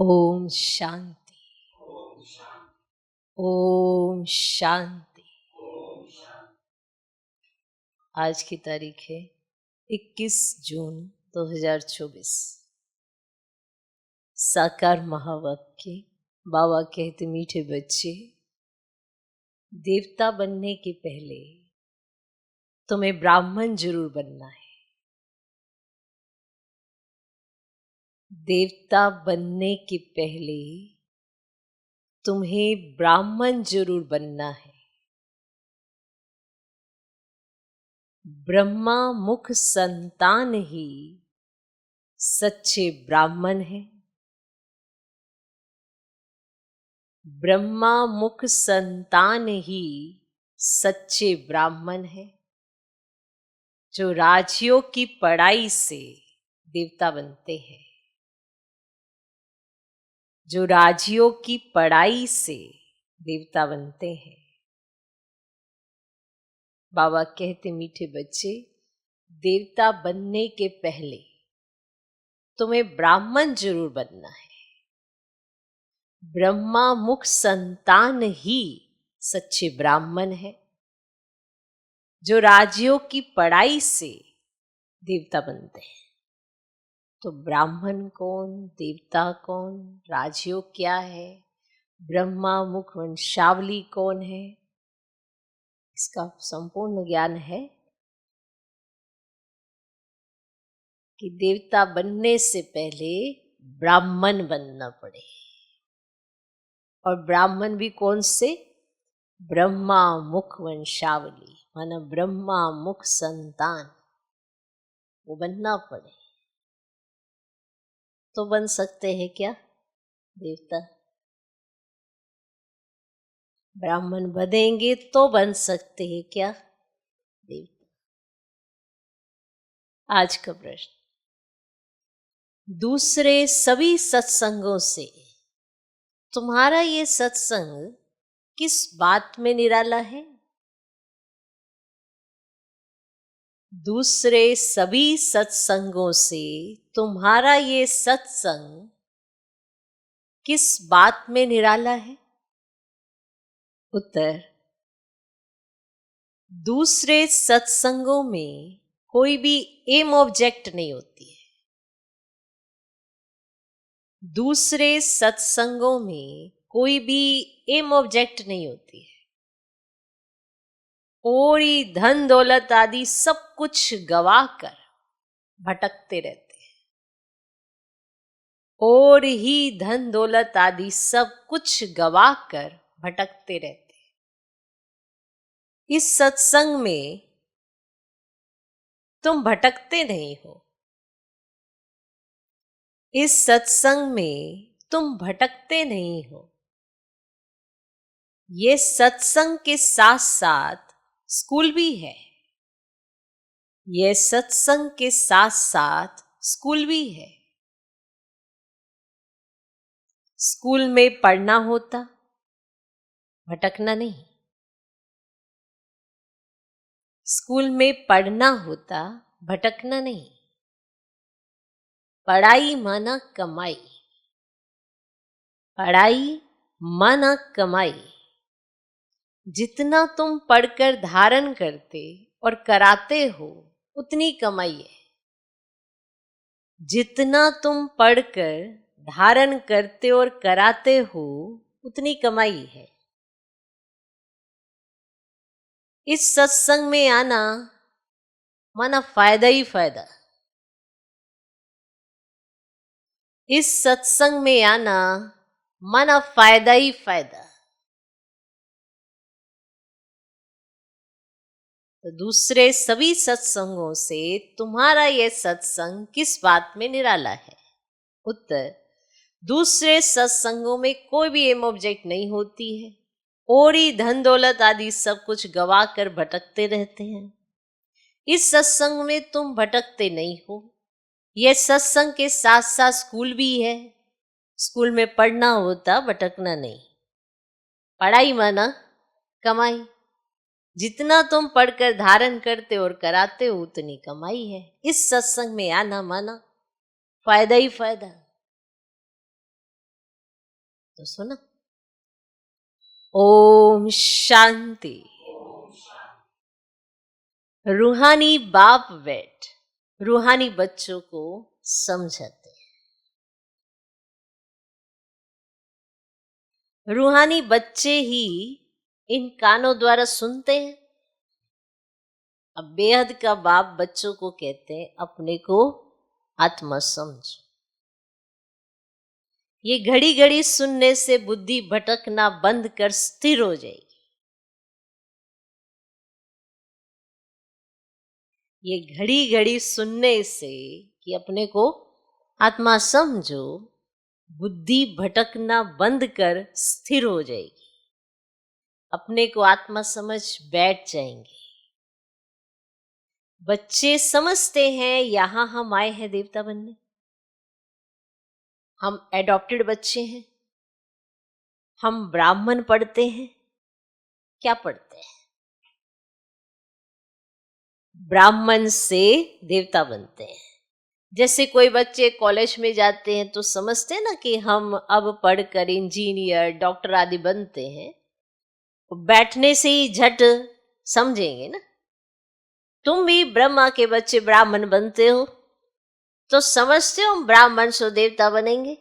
ओम शांति। ओम शांति। आज की तारीख है 21 जून 2024। साकार महावाक्य। बाबा कहते मीठे बच्चे, देवता बनने के पहले तुम्हें ब्राह्मण जरूर बनना है। देवता बनने के पहले तुम्हें ब्राह्मण जरूर बनना है। ब्रह्मा मुख संतान ही सच्चे ब्राह्मण हैं। ब्रह्मा मुख संतान ही सच्चे ब्राह्मण हैं, जो राजयोग की पढ़ाई से देवता बनते हैं। जो राजयोग की पढ़ाई से देवता बनते हैं। बाबा कहते मीठे बच्चे, देवता बनने के पहले तुम्हें ब्राह्मण जरूर बनना है। ब्रह्मा मुख संतान ही सच्चे ब्राह्मण है, जो राजयोग की पढ़ाई से देवता बनते हैं। तो ब्राह्मण कौन, देवता कौन, राजयोग क्या है, ब्रह्मा मुख वंशावली कौन है, इसका संपूर्ण ज्ञान है कि देवता बनने से पहले ब्राह्मण बनना पड़े। और ब्राह्मण भी कौन से? ब्रह्मा मुख वंशावली, माना ब्रह्मा मुख संतान, वो बनना पड़े। तो बन सकते हैं क्या देवता? ब्राह्मण बनेंगे तो बन सकते हैं क्या देवता? आज का प्रश्न। दूसरे सभी सत्संगों से तुम्हारा ये सत्संग किस बात में निराला है? दूसरे सभी सत्संगों से तुम्हारा ये सत्संग किस बात में निराला है? उत्तर, दूसरे सत्संगों में कोई भी एम ऑब्जेक्ट नहीं होती है। दूसरे सत्संगों में कोई भी एम ऑब्जेक्ट नहीं होती है। और ही धन दौलत आदि सब कुछ गवा कर भटकते रहते हैं। और ही धन दौलत आदि सब कुछ गवा कर भटकते रहते हैं। इस सत्संग में तुम भटकते नहीं हो। इस सत्संग में तुम भटकते नहीं हो। ये सत्संग के साथ साथ स्कूल भी है। ये सत्संग के साथ साथ स्कूल भी है। स्कूल में पढ़ना होता, भटकना नहीं। स्कूल में पढ़ना होता, भटकना नहीं। पढ़ाई माना कमाई। पढ़ाई माना कमाई। जितना तुम पढ़कर धारण करते और कराते हो उतनी कमाई है। जितना तुम पढ़कर धारण करते और कराते हो उतनी कमाई है। इस सत्संग में आना माना फायदा ही फायदा। इस सत्संग में आना माना फायदा ही फायदा। तो दूसरे सभी सत्संगों से तुम्हारा यह सत्संग किस बात में निराला है? उत्तर, दूसरे सत्संगों में कोई भी एम ऑब्जेक्ट नहीं होती है। और ही धन दौलत आदि सब कुछ गवा कर भटकते रहते हैं। इस सत्संग में तुम भटकते नहीं हो। यह सत्संग के साथ साथ स्कूल भी है। स्कूल में पढ़ना होता, भटकना नहीं। पढ़ाई माना कमाई। जितना तुम पढ़कर धारण करते और कराते हो उतनी कमाई है। इस सत्संग में आना माना फायदा ही फायदा। तो सुना। ओम शांति। रूहानी बाप बैठ रूहानी बच्चों को समझाते हैं। रूहानी बच्चे ही इन कानों द्वारा सुनते हैं। अब बेहद का बाप बच्चों को कहते हैं अपने को आत्मा समझो। ये घड़ी घड़ी सुनने से बुद्धि भटकना बंद कर स्थिर हो जाएगी। ये घड़ी घड़ी सुनने से कि अपने को आत्मा समझो, बुद्धि भटकना बंद कर स्थिर हो जाएगी। अपने को आत्मा समझ बैठ जाएंगे। बच्चे समझते हैं यहां हम आए हैं देवता बनने। हम एडॉप्टेड बच्चे हैं। हम ब्राह्मण पढ़ते हैं। क्या पढ़ते हैं? ब्राह्मण से देवता बनते हैं। जैसे कोई बच्चे कॉलेज में जाते हैं तो समझते हैं ना कि हम अब पढ़कर इंजीनियर, डॉक्टर आदि बनते हैं। बैठने से ही झट समझेंगे ना। तुम भी ब्रह्मा के बच्चे ब्राह्मण बनते हो तो समझते हो ब्राह्मण से देवता बनेंगे।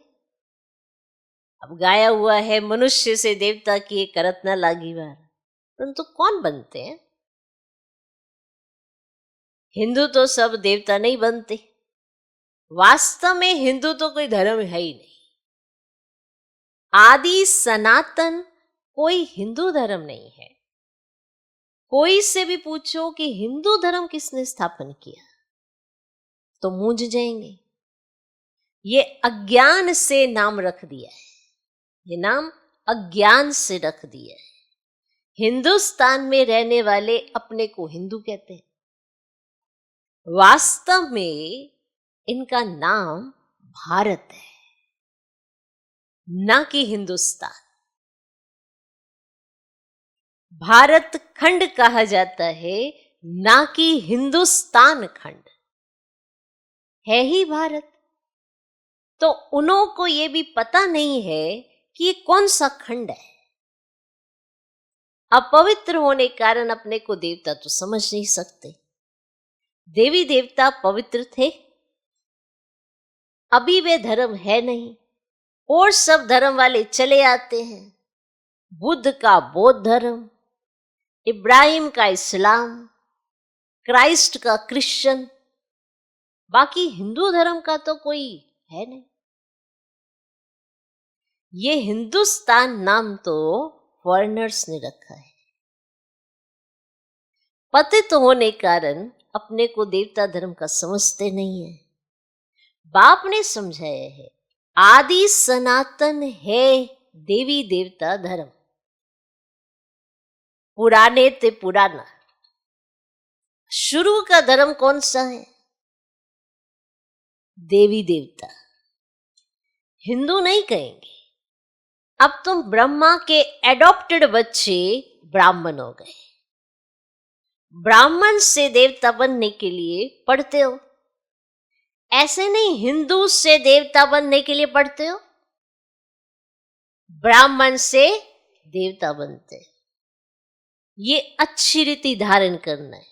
अब गाया हुआ है मनुष्य से देवता की करत न लागी बार। परंतु कौन बनते हैं? हिंदू तो सब देवता नहीं बनते। वास्तव में हिंदू तो कोई धर्म है ही नहीं। आदि सनातन कोई हिंदू धर्म नहीं है। कोई से भी पूछो कि हिंदू धर्म किसने स्थापन किया तो मूंझ जाएंगे। ये अज्ञान से नाम रख दिया है। ये नाम अज्ञान से रख दिया है। हिंदुस्तान में रहने वाले अपने को हिंदू कहते हैं। वास्तव में इनका नाम भारत है, ना कि हिंदुस्तान। भारत खंड कहा जाता है, ना कि हिंदुस्तान खंड। है ही भारत। तो उन्हों को यह भी पता नहीं है कि ये कौन सा खंड है। अपवित्र होने कारण अपने को देवता तो समझ नहीं सकते। देवी देवता पवित्र थे, अभी वे धर्म है नहीं। और सब धर्म वाले चले आते हैं। बुद्ध का बौद्ध धर्म, इब्राहिम का इस्लाम, क्राइस्ट का क्रिश्चियन, बाकी हिंदू धर्म का तो कोई है नहीं। ये हिंदुस्तान नाम तो फॉरेनर्स ने रखा है। पतित होने कारण अपने को देवता धर्म का समझते नहीं है। बाप ने समझाया है आदि सनातन है देवी देवता धर्म। पुराने ते पुराना। शुरू का धर्म कौन सा है? देवी देवता। हिंदू नहीं कहेंगे। अब तुम ब्रह्मा के एडॉप्टेड बच्चे ब्राह्मण हो गए। ब्राह्मण से देवता बनने के लिए पढ़ते हो। ऐसे नहीं हिंदू से देवता बनने के लिए पढ़ते हो, ब्राह्मण से देवता बनते हो। ये अच्छी रीति धारण करना है।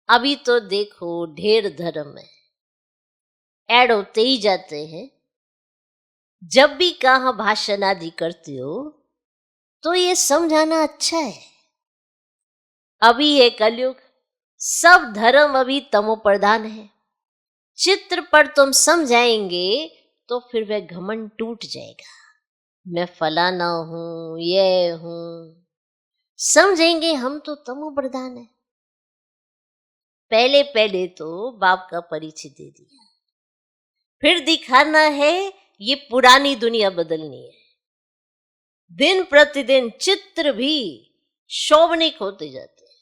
अभी तो देखो ढेर धर्म है, ऐड होते ही जाते हैं। जब भी कहा भाषण आदि करते हो तो ये समझाना अच्छा है। अभी ये कलयुग, सब धर्म अभी तमो प्रधान है। चित्र पर तुम समझाएंगे तो फिर वह घमंड टूट जाएगा। मैं फलाना हूं, ये हूं। समझेंगे हम तो तमो प्रधान है। पहले पहले तो बाप का परिचय दे दिया, फिर दिखाना है ये पुरानी दुनिया बदलनी है। दिन प्रतिदिन चित्र भी शोभनिक होते जाते हैं।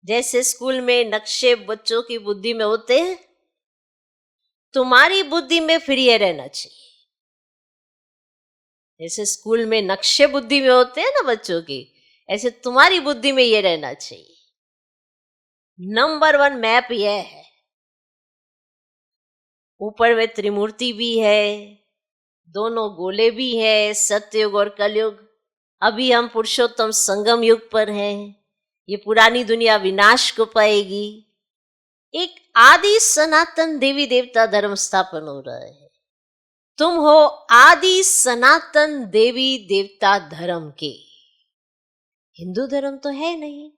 जैसे स्कूल में नक्शे बच्चों की बुद्धि में होते हैं, तुम्हारी बुद्धि में फिर ये रहना चाहिए। जैसे स्कूल में नक्शे बुद्धि में होते हैं ना बच्चों की, ऐसे तुम्हारी बुद्धि में ये रहना चाहिए। नंबर 1 मैप यह है। ऊपर में त्रिमूर्ति भी है, दोनों गोले भी है, सत्ययुग और कलयुग। अभी हम पुरुषोत्तम संगम युग पर हैं। ये पुरानी दुनिया विनाश को पाएगी। एक आदि सनातन देवी देवता धर्म स्थापन हो रहा है। तुम हो आदि सनातन देवी देवता धर्म के। हिंदू धर्म तो है नहीं।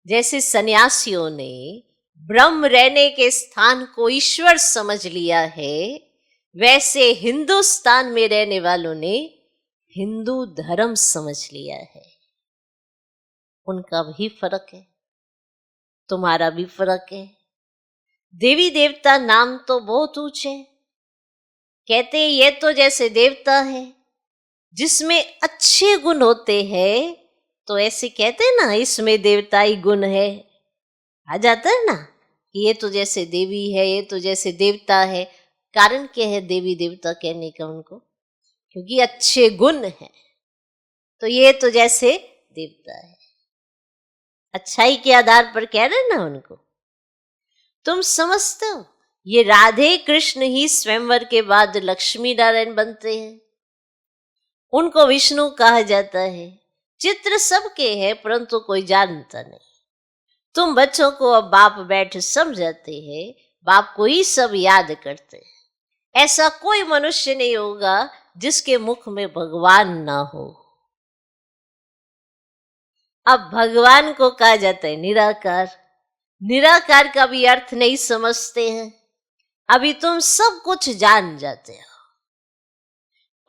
जैसे सन्यासियों ने ब्रह्म रहने के स्थान को ईश्वर समझ लिया है, वैसे हिंदुस्तान में रहने वालों ने हिंदू धर्म समझ लिया है। उनका भी फर्क है, तुम्हारा भी फर्क है। देवी देवता नाम तो बहुत ऊंचे। कहते हैं ये तो जैसे देवता है जिसमें अच्छे गुण होते हैं, तो ऐसे कहते हैं ना, इसमें देवताई गुण है। आ जाता है ना कि ये तो जैसे देवी है, ये तो जैसे देवता है। कारण क्या है देवी देवता कहने का उनको? क्योंकि अच्छे गुण हैं। तो ये तो जैसे देवता है, अच्छाई के आधार पर कह रहे ना उनको। तुम समझते हो ये राधे कृष्ण ही स्वयंवर के बाद लक्ष्मी नारायण बनते हैं। उनको विष्णु कहा जाता है। चित्र सबके हैं परंतु कोई जानता नहीं। तुम बच्चों को अब बाप बैठ समझाते हैं, बाप को ही सब याद करते हैं। ऐसा कोई मनुष्य नहीं होगा जिसके मुख में भगवान ना हो। अब भगवान को कहा जाता है निराकार। निराकार का भी अर्थ नहीं समझते हैं। अभी तुम सब कुछ जान जाते हो,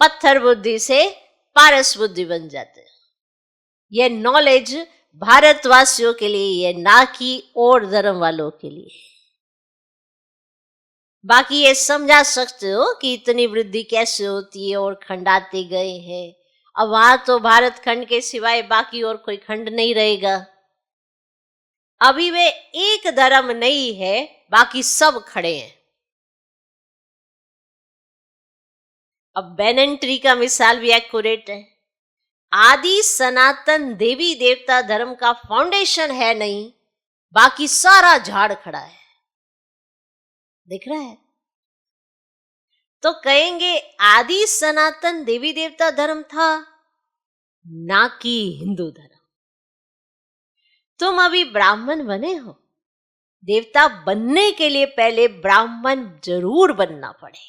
पत्थर बुद्धि से पारस बुद्धि बन जाते हो। यह नॉलेज भारतवासियों के लिए है, ना कि और धर्म वालों के लिए। बाकी ये समझा सकते हो कि इतनी वृद्धि कैसे होती है और खंड आते गए हैं। अब वहां तो भारत खंड के सिवाय बाकी और कोई खंड नहीं रहेगा। अभी वे एक धर्म नहीं है, बाकी सब खड़े हैं। अब बैनन ट्री का मिसाल भी एक्यूरेट है। आदि सनातन देवी देवता धर्म का फाउंडेशन है नहीं, बाकी सारा झाड़ खड़ा है। दिख रहा है? तो कहेंगे आदि सनातन देवी देवता धर्म था, ना कि हिंदू धर्म। तुम अभी ब्राह्मण बने हो। देवता बनने के लिए पहले ब्राह्मण जरूर बनना पड़े।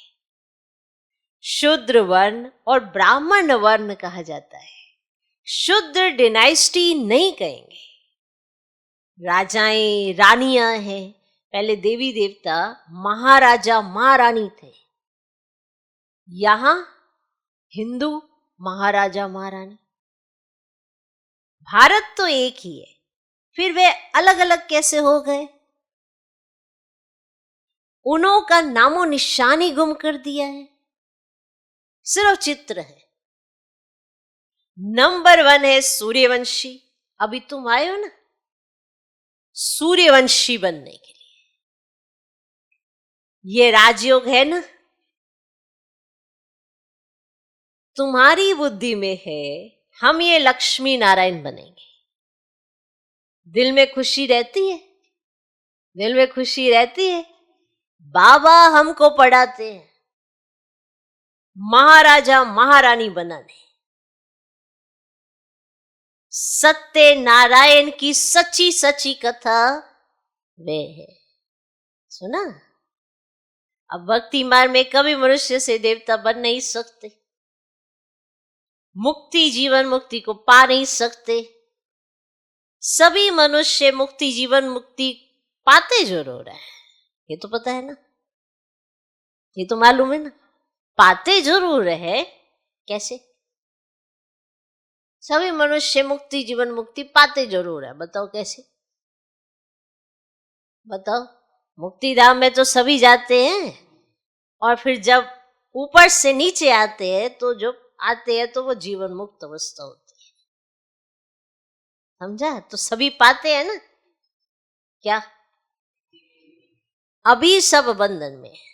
शूद्र वर्ण और ब्राह्मण वर्ण कहा जाता है। शूद्र डिनाइस्टी नहीं कहेंगे। राजाएं रानियां हैं। पहले देवी देवता महाराजा महारानी थे। यहां हिंदू महाराजा महारानी। भारत तो एक ही है, फिर वे अलग अलग कैसे हो गए? उन्हों का नामो निशान ही गुम कर दिया है। सिर्फ चित्र है। नंबर 1 है सूर्यवंशी। अभी तुम आए हो ना सूर्यवंशी बनने के लिए। ये राजयोग है ना, तुम्हारी बुद्धि में है हम ये लक्ष्मी नारायण बनेंगे। दिल में खुशी रहती है, दिल में खुशी रहती है। बाबा हमको पढ़ाते हैं महाराजा महारानी बनाने। सत्य नारायण की सच्ची सच्ची कथा वे है। सुना? अब भक्ति मार्ग में कभी मनुष्य से देवता बन नहीं सकते। मुक्ति जीवन मुक्ति को पा नहीं सकते। सभी मनुष्य मुक्ति जीवन मुक्ति पाते जरूर है, ये तो पता है ना, ये तो मालूम है ना। पाते जरूर है। कैसे? सभी मनुष्य मुक्ति जीवन मुक्ति पाते जरूर है। बताओ कैसे? बताओ। मुक्ति धाम में तो सभी जाते हैं, और फिर जब ऊपर से नीचे आते हैं तो जो आते हैं तो वो जीवन मुक्त अवस्था होती है। समझा? तो सभी पाते हैं ना। क्या? अभी सब बंधन में है।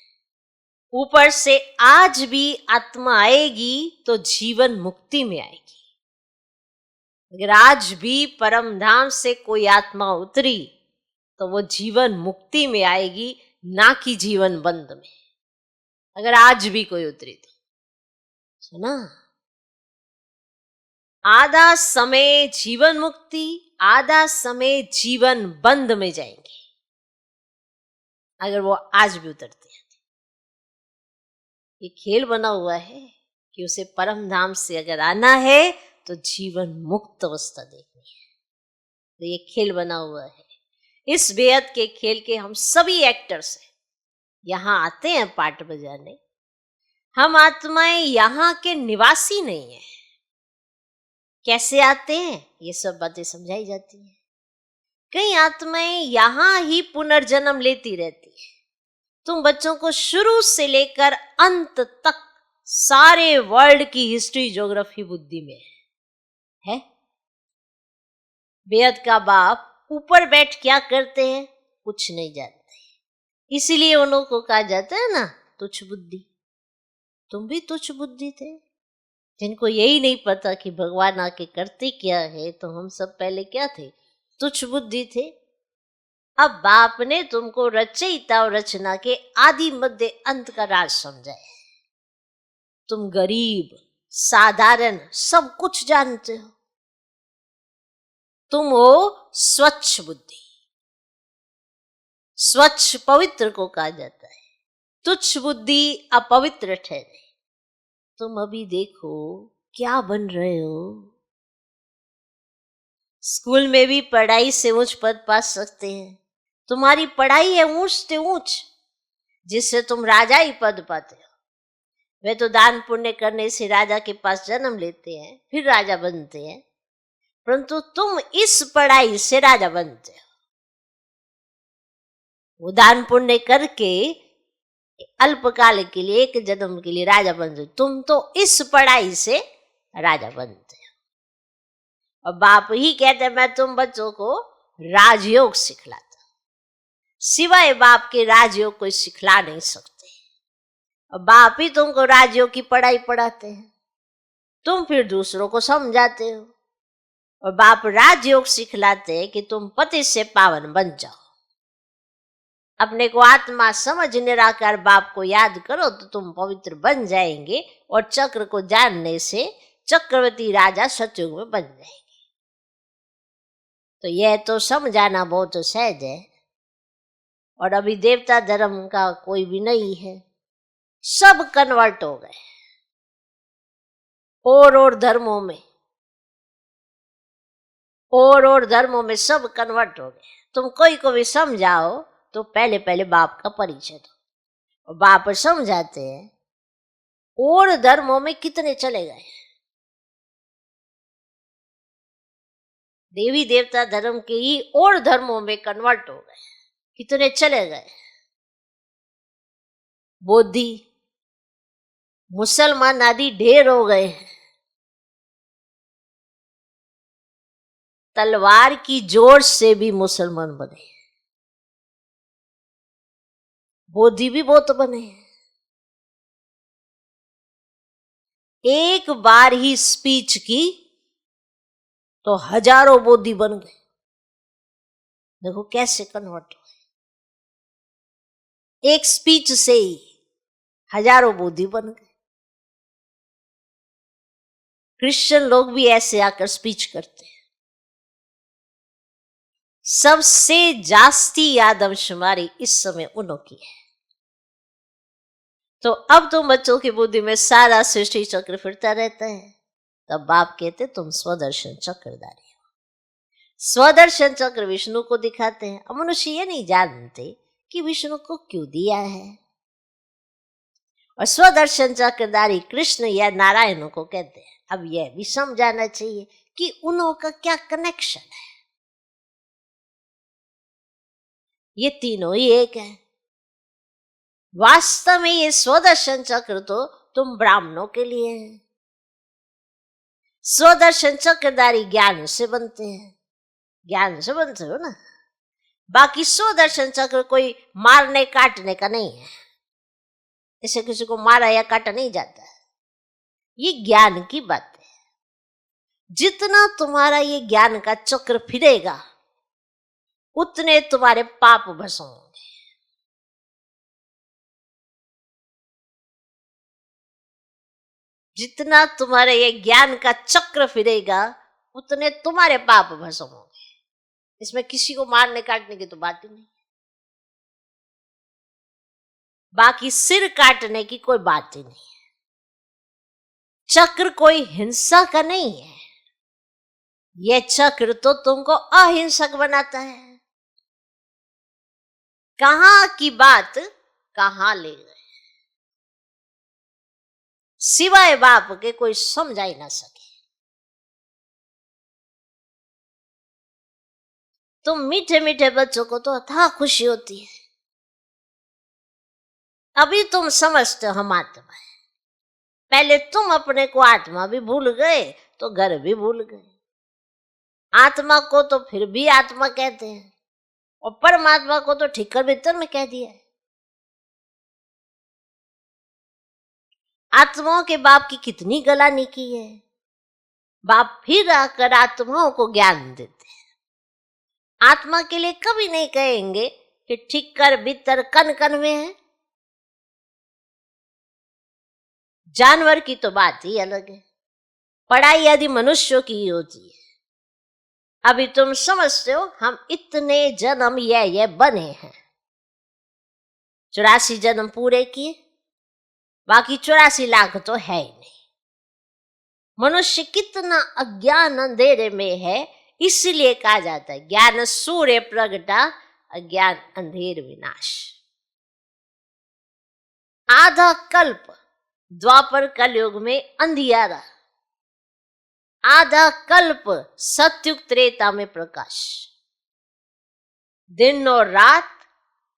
ऊपर से आज भी आत्मा आएगी तो जीवन मुक्ति में आएगी। अगर आज भी परम धाम से कोई आत्मा उतरी तो वो जीवन मुक्ति में आएगी, ना कि जीवन बंध में। अगर आज भी कोई उतरी तो सुना? आधा समय जीवन मुक्ति, आधा समय जीवन बंद में जाएंगे अगर वो आज भी उतरते हैं। ये खेल बना हुआ है कि उसे परम धाम से अगर आना है तो जीवन मुक्त अवस्था देखनी है। तो ये खेल बना हुआ है। इस बेहद के खेल के हम सभी एक्टर्स हैं, यहाँ आते हैं पार्ट बजाने। हम आत्माएं यहाँ के निवासी नहीं है। कैसे आते हैं ये सब बातें समझाई जाती हैं। कई आत्माएं यहाँ ही पुनर्जन्म लेती रहती है। तुम बच्चों को शुरू से लेकर अंत तक सारे वर्ल्ड की हिस्ट्री ज्योग्राफी बुद्धि में है। बेहद का बाप ऊपर बैठ क्या करते हैं कुछ नहीं जानते, इसीलिए उन को कहा जाता है ना तुच्छ बुद्धि। तुम भी तुच्छ बुद्धि थे, जिनको यही नहीं पता कि भगवान आके करते क्या है। तो हम सब पहले क्या थे? तुच्छ बुद्धि थे। अब बाप ने तुमको रचयिता और रचना के आदि मध्य अंत का राज समझाया। तुम गरीब साधारण सब कुछ जानते हो। तुम हो स्वच्छ बुद्धि। स्वच्छ पवित्र को कहा जाता है, तुच्छ बुद्धि अपवित्र ठहरे। तुम अभी देखो क्या बन रहे हो। स्कूल में भी पढ़ाई से ऊंच पद पा सकते हैं। तुम्हारी पढ़ाई है ऊंच से ऊंच, जिससे तुम राजा ही पद पाते हो। वे तो दान पुण्य करने से राजा के पास जन्म लेते हैं, फिर राजा बनते हैं, परंतु तुम इस पढ़ाई से राजा बनते हो। वो दान पुण्य करके अल्पकाल के लिए एक जन्म के लिए राजा बनते हो, तुम तो इस पढ़ाई से राजा बनते हो। और बाप ही कहते हैं मैं तुम बच्चों को राजयोग सिखलाता, सिवाय बाप के राजयोग कोई सिखला नहीं सकते। और बाप ही तुमको राजयोग की पढ़ाई पढ़ाते हैं, तुम फिर दूसरों को समझाते हो। और बाप राजयोग सिखलाते हैं कि तुम पति से पावन बन जाओ। अपने को आत्मा समझ निराकार बाप को याद करो तो तुम पवित्र बन जाएंगे। और चक्र को जानने से चक्रवर्ती राजा सतयुग में बन जाएंगे। तो यह तो समझाना बहुत सहज है। और अभी देवता धर्म का कोई भी नहीं है, सब कन्वर्ट हो गए और धर्मों में, और धर्मों में सब कन्वर्ट हो गए। तुम कोई को भी समझाओ तो पहले पहले बाप का परिचय दो। और बाप समझाते हैं और धर्मों में कितने चले गए। देवी देवता धर्म के ही और धर्मों में कन्वर्ट हो गए, कितने चले गए। बोधी मुसलमान आदि ढेर हो गए। तलवार की जोर से भी मुसलमान बने, बोधी भी बहुत बने। एक बार ही स्पीच की तो हजारों बोधी बन गए। देखो कैसे कन्वर्ट हुए, एक स्पीच से ही हजारों बोधी बन गए। क्रिश्चियन लोग भी ऐसे आकर स्पीच करते हैं। सबसे जास्ती आदमशुमारी इस समय उन्हों की है। तो अब तुम बच्चों की बुद्धि में सारा सृष्टि चक्र फिरता रहता है। तब बाप कहते तुम स्वदर्शन चक्रधारी हो। स्वदर्शन चक्र विष्णु को दिखाते हैं। अब मनुष्य ये नहीं जानते कि विष्णु को क्यों दिया है। और स्वदर्शन चक्रधारी कृष्ण या नारायण को कहते हैं। अब यह भी समझाना चाहिए कि उन्हों का क्या कनेक्शन है। ये तीनों ही एक है। वास्तव में ये स्वदर्शन चक्र तो तुम ब्राह्मणों के लिए है। स्वदर्शन चक्रधारी ज्ञान से बनते हैं, ज्ञान से बनते हो ना। बाकी स्वदर्शन चक्र कोई मारने काटने का नहीं है। इसे किसी को मारा या काटा नहीं जाता है। ये ज्ञान की बात है। जितना तुम्हारा ये ज्ञान का चक्र फिरेगा उतने तुम्हारे पाप भस्म होंगे। जितना तुम्हारे ये ज्ञान का चक्र फिरेगा उतने तुम्हारे पाप भस्म होंगे। इसमें किसी को मारने काटने की तो बात ही नहीं, बाकी सिर काटने की कोई बात ही नहीं है। चक्र कोई हिंसा का नहीं है, ये चक्र तो तुमको अहिंसक बनाता है। कहां की बात कहां ले गए, सिवाय बाप के कोई समझा ही ना सके। तुम मीठे मीठे बच्चों को तो अथाह खुशी होती है, अभी तुम समझते हो हम आत्मा है, पहले तुम अपने को आत्मा भी भूल गए तो घर भी भूल गए। आत्मा को तो फिर भी आत्मा कहते हैं और परमात्मा को तो ठीकर भीतर में कह दिया है। आत्माओं के बाप की कितनी गलानी की है, बाप फिर आकर आत्माओं को ज्ञान देते हैं। आत्मा के लिए कभी नहीं कहेंगे कि ठीकर भीतर कन कन में है। जानवर की तो बात ही अलग है, पढ़ाई यदि मनुष्यों की ही होती है। अभी तुम समझते हो हम इतने जन्म ये बने हैं, 84 जन्म पूरे किए, बाकी 84 लाख तो है ही नहीं। मनुष्य कितना अज्ञान अंधेरे में है, इसलिए कहा जाता है ज्ञान सूर्य प्रगटा अज्ञान अंधेर विनाश। आधा कल्प द्वापर कलयुग में अंधियारा, आधा कल्प सतयुग त्रेता में प्रकाश। दिन और रात,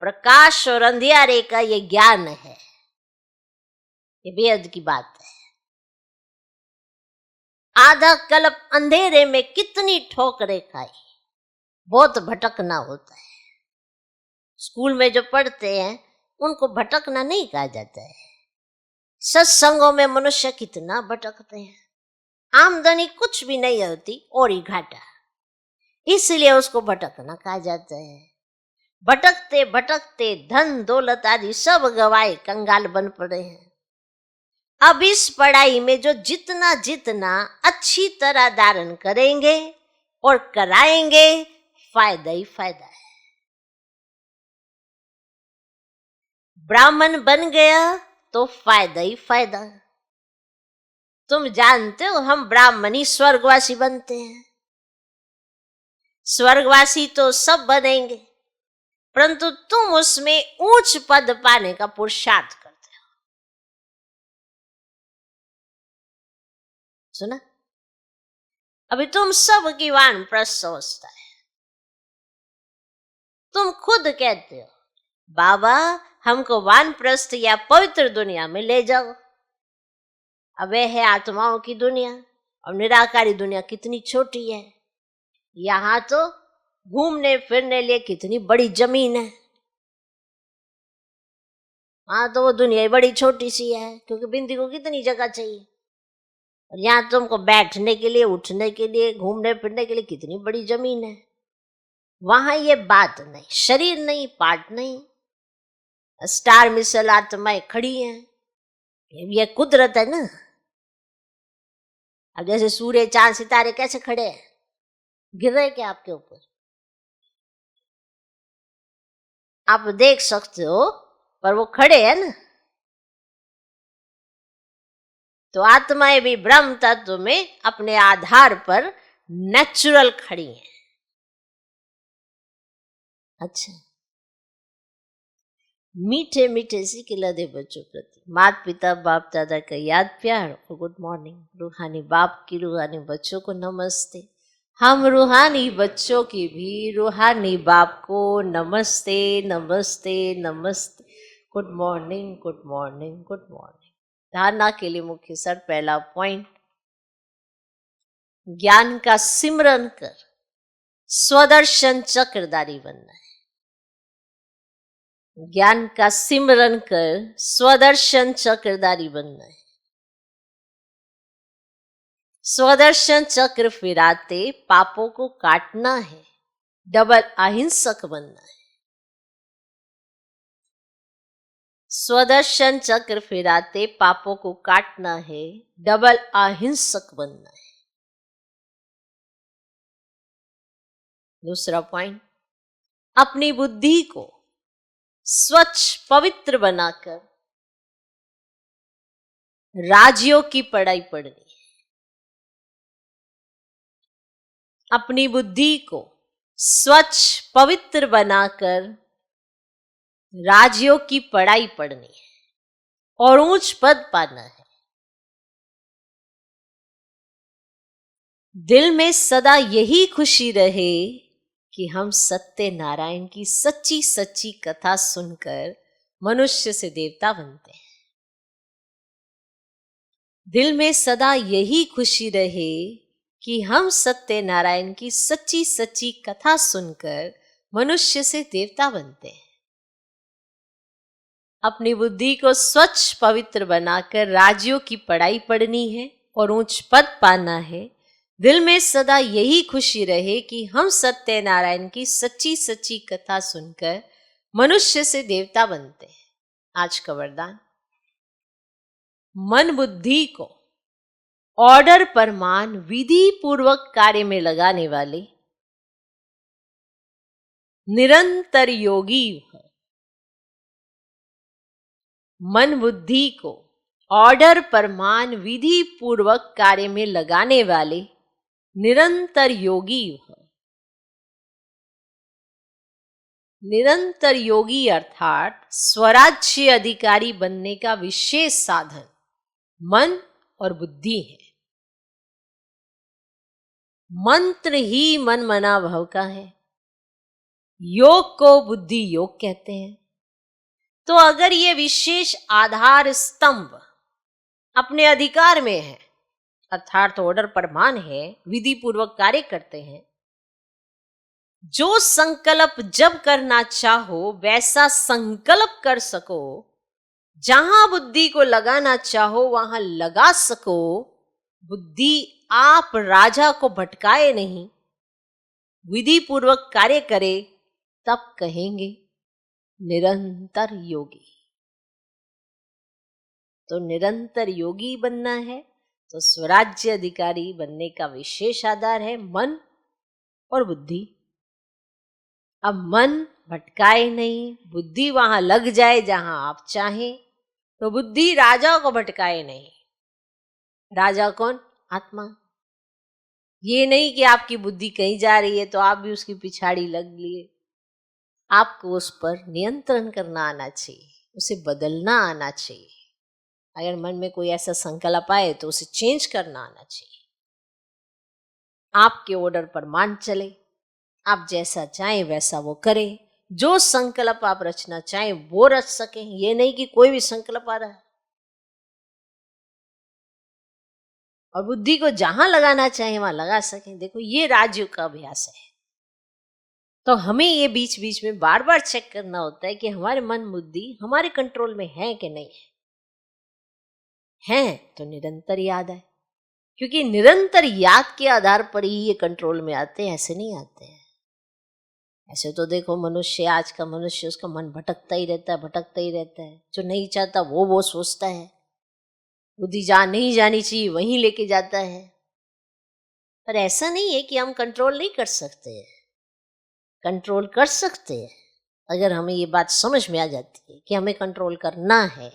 प्रकाश और अंधियारे का ये ज्ञान है, ये बेहद की बात है। आधा कल्प अंधेरे में कितनी ठोकरें खाई, बहुत भटकना होता है। स्कूल में जो पढ़ते हैं उनको भटकना नहीं कहा जाता है। सत्संगों में मनुष्य कितना भटकते हैं, आमदनी कुछ भी नहीं होती और ही घाटा, इसलिए उसको भटकना कहा जाता है। भटकते भटकते धन दौलत आदि सब गवाए कंगाल बन पड़े हैं। अब इस पढ़ाई में जो जितना जितना अच्छी तरह धारण करेंगे और कराएंगे, फायदा ही फायदा है। ब्राह्मण बन गया तो फायदा ही फायदा। तुम जानते हो हम ब्राह्मणी स्वर्गवासी बनते हैं। स्वर्गवासी तो सब बनेंगे, परंतु तुम उसमें ऊंच पद पाने का पुरुषार्थ करते हो। सुना? अभी तुम सब की वानप्रस्थ अवस्था है। तुम खुद कहते हो बाबा हमको वानप्रस्थ या पवित्र दुनिया में ले जाओ। अब वह है आत्माओं की दुनिया और निराकारी दुनिया कितनी छोटी है। यहां तो घूमने फिरने लिए कितनी बड़ी जमीन है, वहां तो वो दुनिया बड़ी छोटी सी है, क्योंकि बिंदी को कितनी जगह चाहिए। और यहाँ तुमको बैठने के लिए, उठने के लिए, घूमने फिरने के लिए कितनी बड़ी जमीन है। वहां ये बात नहीं, शरीर नहीं, पार्ट नहीं, स्टार मिसल आत्माएं खड़ी हैं। ये कुदरत है ना। अब जैसे सूर्य चांद सितारे कैसे खड़े हैं, गिर रहे क्या आपके ऊपर? आप देख सकते हो पर वो खड़े हैं ना। तो आत्माएं भी ब्रह्म तत्व में अपने आधार पर नेचुरल खड़ी हैं। अच्छा, मीठे मीठे सी खिलते बच्चों प्रति माता पिता बाप दादा का याद प्यार और गुड मॉर्निंग। रूहानी बाप की रूहानी बच्चों को नमस्ते। हम रूहानी बच्चों की भी रूहानी बाप को नमस्ते नमस्ते नमस्ते। Good morning good morning good morning. धारणा के लिए मुख्य सर पहला पॉइंट, ज्ञान का सिमरन कर स्वदर्शन चक्रधारी बनना है। ज्ञान का सिमरन कर स्वदर्शन चक्रधारी बनना है। स्वदर्शन चक्र फिराते पापों को काटना है, डबल अहिंसक बनना है। स्वदर्शन चक्र फिराते पापों को काटना है, डबल अहिंसक बनना है। दूसरा पॉइंट, अपनी बुद्धि को स्वच्छ पवित्र बनाकर राजयोग की पढ़ाई पढ़नी है। अपनी बुद्धि को स्वच्छ पवित्र बनाकर राजयोग की पढ़ाई पढ़नी है और ऊंच पद पाना है। दिल में सदा यही खुशी रहे कि हम सत्य नारायण की सच्ची सच्ची कथा सुनकर मनुष्य से देवता बनते हैं। दिल में सदा यही खुशी रहे कि हम सत्य नारायण की सच्ची सच्ची कथा सुनकर मनुष्य से देवता बनते हैं। अपनी बुद्धि को स्वच्छ पवित्र बनाकर राजयोग की पढ़ाई पढ़नी है और ऊंच पद पाना है। दिल में सदा यही खुशी रहे कि हम सत्य नारायण की सच्ची सच्ची कथा सुनकर मनुष्य से देवता बनते हैं। आज का वरदान, मन बुद्धि को ऑर्डर परमान विधि पूर्वक कार्य में लगाने वाले निरंतर योगी है। मन बुद्धि को ऑर्डर परमान विधि पूर्वक कार्य में लगाने वाले निरंतर योगी है। निरंतर योगी अर्थात स्वराज्य अधिकारी बनने का विशेष साधन मन और बुद्धि है। मंत्र ही मन मना भव का है। योग को बुद्धि योग कहते हैं। तो अगर ये विशेष आधार स्तंभ अपने अधिकार में है, अर्थात ऑर्डर परमान है, विधि पूर्वक कार्य करते हैं, जो संकल्प जब करना चाहो वैसा संकल्प कर सको, जहां बुद्धि को लगाना चाहो वहां लगा सको, बुद्धि आप राजा को भटकाए नहीं, विधि पूर्वक कार्य करे, तब कहेंगे निरंतर योगी। तो निरंतर योगी बनना है तो स्वराज्य अधिकारी बनने का विशेष आधार है मन और बुद्धि। अब मन भटकाए नहीं, बुद्धि वहां लग जाए जहां आप चाहें, तो बुद्धि राजा को भटकाए नहीं। राजा कौन? आत्मा। ये नहीं कि आपकी बुद्धि कहीं जा रही है तो आप भी उसकी पिछाड़ी लग लिए। आपको उस पर नियंत्रण करना आना चाहिए, उसे बदलना आना चाहिए। अगर मन में कोई ऐसा संकल्प आए तो उसे चेंज करना आना चाहिए। आपके ऑर्डर पर मान चले, आप जैसा चाहें वैसा वो करें, जो संकल्प आप रचना चाहें वो रच सकें। ये नहीं कि कोई भी संकल्प आ रहा है। और बुद्धि को जहां लगाना चाहे वहां लगा सकें। देखो, ये राजयोग का अभ्यास है। तो हमें ये बीच बीच में बार बार चेक करना होता है कि हमारे मन बुद्धि हमारे कंट्रोल में है कि नहीं है। तो निरंतर याद है, क्योंकि निरंतर याद के आधार पर ही ये कंट्रोल में आते हैं, ऐसे नहीं आते हैं। ऐसे तो देखो, मनुष्य, आज का मनुष्य, उसका मन भटकता ही रहता है, भटकता ही रहता है। जो नहीं चाहता वो सोचता है। बुद्धि जहाँ नहीं जानी चाहिए वहीं लेके जाता है। पर ऐसा नहीं है कि हम कंट्रोल नहीं कर सकते हैं। कंट्रोल कर सकते हैं अगर हमें ये बात समझ में आ जाती है कि हमें कंट्रोल करना है।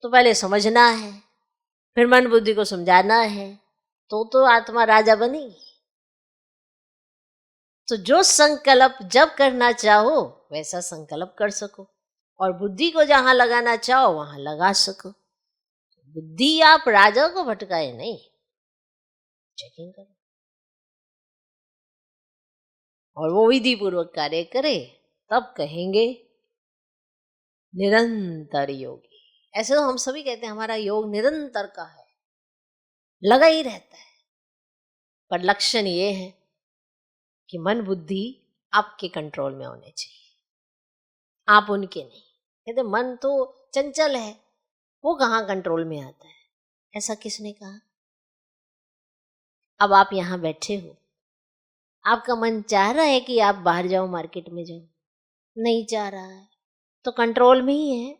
तो पहले समझना है, फिर मन बुद्धि को समझाना है, तो आत्मा राजा बनेगी। तो जो संकल्प जब करना चाहो वैसा संकल्प कर सको, और बुद्धि को जहां लगाना चाहो वहां लगा सको। बुद्धि आप राजा को भटकाए नहीं, चेकिंग करो और वो विधि पूर्वक कार्य करे, तब कहेंगे निरंतर योगी। ऐसे तो हम सभी कहते हैं हमारा योग निरंतर का है, लगा ही रहता है। पर लक्षण ये है कि मन बुद्धि आपके कंट्रोल में होने चाहिए, आप उनके नहीं। कहते मन तो चंचल है, वो कहाँ कंट्रोल में आता है। ऐसा किसने कहा? अब आप यहां बैठे हो, आपका मन चाह रहा है कि आप बाहर जाओ, मार्केट में जाओ, नहीं चाह रहा है। तो कंट्रोल में ही है।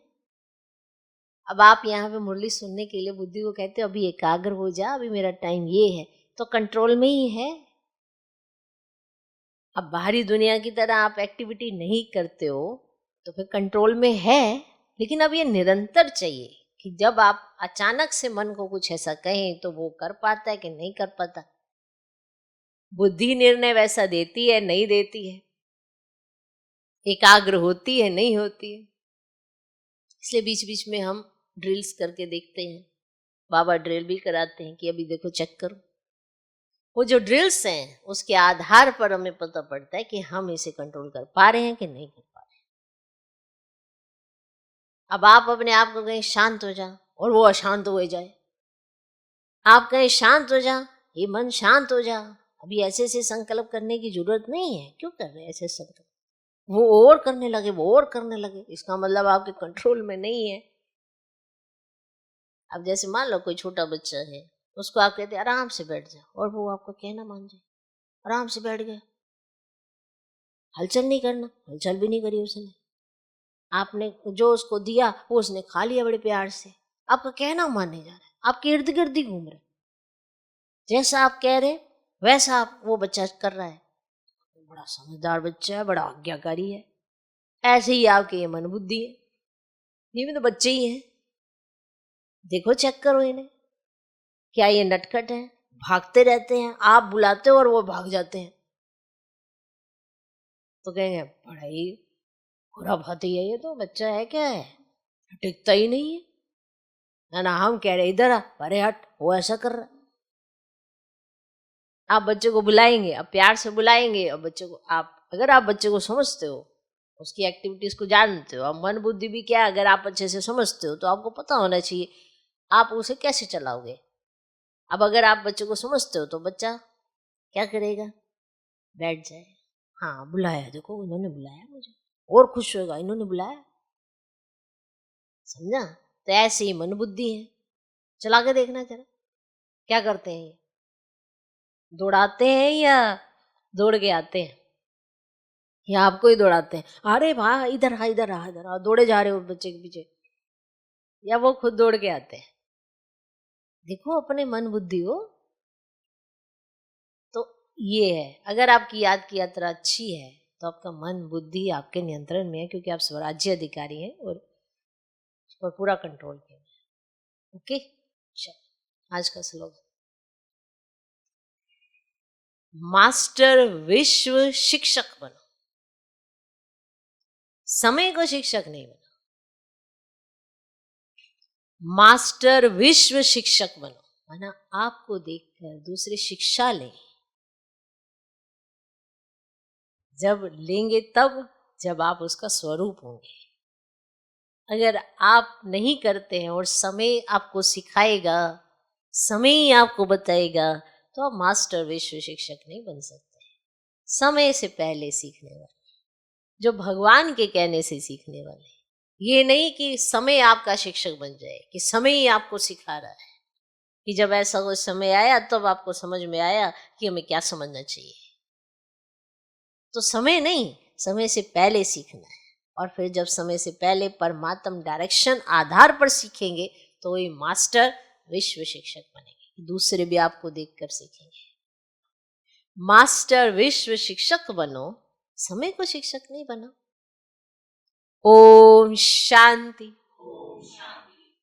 अब आप यहाँ पे मुरली सुनने के लिए बुद्धि को कहते हो अभी एकाग्र हो जा, अभी मेरा टाइम ये है, तो कंट्रोल में ही है। अब बाहरी दुनिया की तरह आप एक्टिविटी नहीं करते हो तो फिर कंट्रोल में है, लेकिन अब ये निरंतर चाहिए कि जब आप अचानक से मन को कुछ ऐसा कहें तो वो कर पाता है कि नहीं कर पाता। बुद्धि निर्णय वैसा देती है नहीं देती है, एकाग्र होती है नहीं होती है। इसलिए बीच बीच में हम ड्रिल्स करके देखते हैं, बाबा ड्रिल भी कराते हैं कि अभी देखो चेक करो। वो जो ड्रिल्स हैं उसके आधार पर हमें पता पड़ता है कि हम इसे कंट्रोल कर पा रहे हैं कि नहीं कर पा रहे हैं। अब आप अपने आप को कहें शांत हो जा और वो अशांत हो जाए, आप कहें शांत हो जा, ये मन शांत हो जा, अभी ऐसे ऐसे संकल्प करने की जरूरत नहीं है, क्यों कर रहे हैं ऐसे संकल्प, वो और करने लगे, वो और करने लगे, इसका मतलब आपके कंट्रोल में नहीं है। अब जैसे मान लो कोई छोटा बच्चा है, उसको आप कहते हैं आराम से बैठ जा, और वो आपका कहना मान जाए, आराम से बैठ गया, हलचल नहीं करना, हलचल भी नहीं करी उसने, आपने जो उसको दिया वो उसने खा लिया बड़े प्यार से, आपका कहना मानने जा रहा है, आपके इर्द गिर्द ही घूम रहे, जैसा आप कह रहे वैसा आप वो बच्चा कर रहा है। बड़ा समझदार बच्चा है, बड़ा आज्ञाकारी है। ऐसे ही आपके ये मन बुद्धि है, ये भी तो बच्चे ही हैं। देखो चेक करो इन्हें, क्या ये नटखट है, भागते रहते हैं, आप बुलाते हो और वो भाग जाते हैं, तो कहेंगे बड़ा ही खुराफाती है, ये तो बच्चा है क्या है, टिकता ही नहीं है ना। हम कह रहे इधर आ, अरे हट, वो ऐसा कर रहा है। आप बच्चे को बुलाएंगे, अब प्यार से बुलाएंगे, और बच्चे को आप अगर आप बच्चे को समझते हो, उसकी एक्टिविटीज को जानते हो, अब मन बुद्धि भी क्या अगर आप अच्छे से समझते हो तो आपको पता होना चाहिए आप उसे कैसे चलाओगे। अब अगर आप बच्चे को समझते हो तो बच्चा क्या करेगा, बैठ जाए, हाँ बुलाया, देखो इन्होंने बुलाया मुझे, और खुश होगा इन्होंने बुलाया, समझा। तो ऐसे ही मन बुद्धि है, चला के देखना जरा क्या करते हैं, ये दौड़ाते हैं या दौड़ के आते हैं, या आपको ही दौड़ाते हैं, अरे वाह इधर आ इधर आ इधर आ, दौड़े जा रहे हो बच्चे के पीछे, या वो खुद दौड़ के आते हैं। देखो अपने मन बुद्धि हो। तो ये है, अगर आपकी याद की यात्रा अच्छी है तो आपका मन बुद्धि आपके नियंत्रण में है, क्योंकि आप स्वराज्य अधिकारी हैं और उस पर पूरा कंट्रोल किया है। ओके, चलो आज का श्लोक, मास्टर विश्व शिक्षक बनो, समय को शिक्षक नहीं बनो, मास्टर विश्व शिक्षक बनो, माना आपको देखकर दूसरे शिक्षा लें। जब लेंगे तब जब आप उसका स्वरूप होंगे। अगर आप नहीं करते हैं और समय आपको सिखाएगा, समय ही आपको बताएगा, तो आप मास्टर विश्व शिक्षक नहीं बन सकते। समय से पहले सीखने वाले, जो भगवान के कहने से सीखने वाले, ये नहीं कि समय आपका शिक्षक बन जाए, कि समय ही आपको सिखा रहा है, कि जब ऐसा कोई समय आया तब आपको समझ में आया कि हमें क्या समझना चाहिए। तो समय नहीं, समय से पहले सीखना है, और फिर जब समय से पहले परमात्म डायरेक्शन आधार पर सीखेंगे तो वही मास्टर विश्व शिक्षक बनेंगे, दूसरे भी आपको देखकर सीखेंगे। मास्टर विश्व शिक्षक बनो, समय को शिक्षक नहीं बनो। ओम शांति।